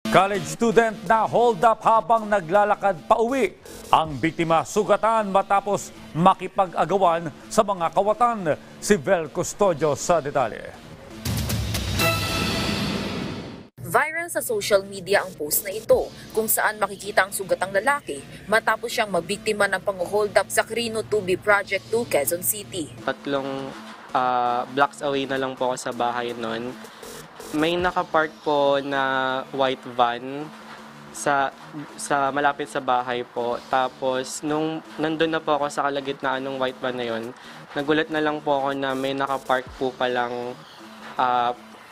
College student na hold up habang naglalakad pauwi. Ang biktima sugatan matapos makipag-agawan sa mga kawatan. Si Vel Custodio sa detalye. Viral sa social media ang post na ito kung saan makikita ang sugatang lalaki matapos siyang mabiktima ng pang-hold up sa Quirino 2B Project 2, Quezon City. 3 blocks away na lang po ako sa bahay noon. May nakapark po na white van sa malapit sa bahay po. Tapos nung nandun na po ako sa kalagitnaan ng white van na yon, nagulat na lang po ako na may nakapark po palang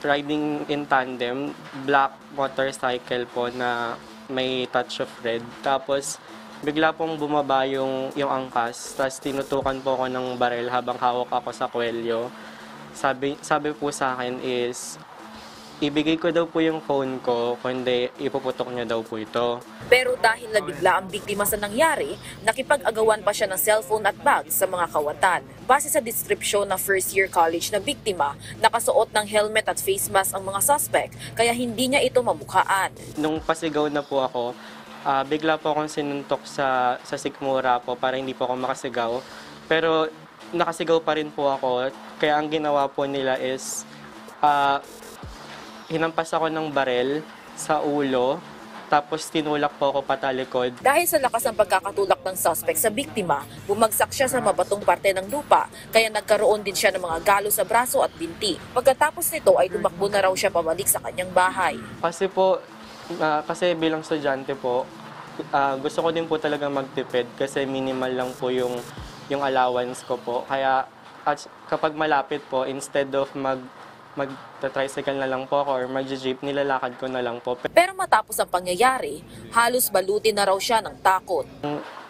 riding in tandem, black motorcycle po na may touch of red. Tapos bigla pong bumaba yung angkas, tapos tinutukan po ako ng barel habang hawak ako sa kwelyo. Sabi po sa akin is, ibigay ko daw po yung phone ko, kundi ipuputok niya daw po ito. Pero dahil nabigla ang biktima sa nangyari, nakipag-agawan pa siya ng cellphone at bag sa mga kawatan. Base sa description ng first-year college na biktima, nakasuot ng helmet at face mask ang mga suspect, kaya hindi niya ito mamukhaan. Nung pasigaw na po ako, bigla po akong sinuntok sa sikmura po para hindi po ako makasigaw. Pero nakasigaw pa rin po ako, kaya ang ginawa po nila is, hinampas ako ng barel sa ulo, tapos tinulak po ako patalikod. Dahil sa lakas ng pagkakatulak ng suspect sa biktima, bumagsak siya sa mabatong parte ng lupa, kaya nagkaroon din siya ng mga galo sa braso at binti. Pagkatapos nito ay tumakbo na raw siya pabalik sa kanyang bahay. Kasi bilang estudyante po, gusto ko din po talaga magtipid kasi minimal lang po yung allowance ko po. Kaya kapag malapit po, instead of mag-tricycle na lang po ako or mag-jeep, nilalakad ko na lang po. Pero matapos ang pangyayari, halos balutin na raw siya ng takot.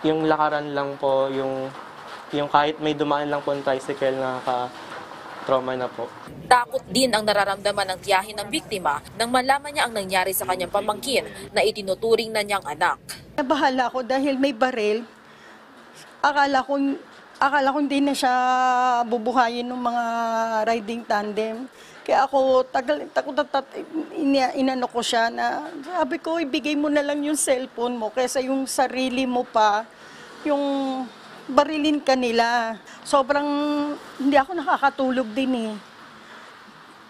Yung lakaran lang po, yung kahit may dumaan lang po ng tricycle, nakaka-trauma na po. Takot din ang nararamdaman ng tiyahin ng biktima nang malaman niya ang nangyari sa kanyang pamangkin na itinuturing na niyang anak. Nabahala ko dahil may baril. Akala ko hindi na siya bubuhayin ng mga riding tandem. Kaya ako, inano ko siya na, sabi ko, ibigay mo na lang yung cellphone mo kaysa yung sarili mo pa, yung barilin ka nila. Sobrang, hindi ako nakakatulog din eh.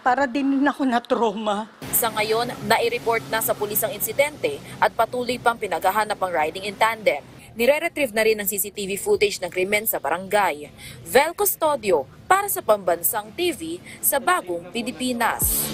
Para din ako na-trauma. Sa ngayon, nai-report na sa pulis ang insidente at patuloy pang pinaghahanap ang riding in tandem. Nire-retrieve na rin ang CCTV footage ng krimen sa barangay. Vel Custodio para sa Pambansang TV sa Bagong Pilipinas.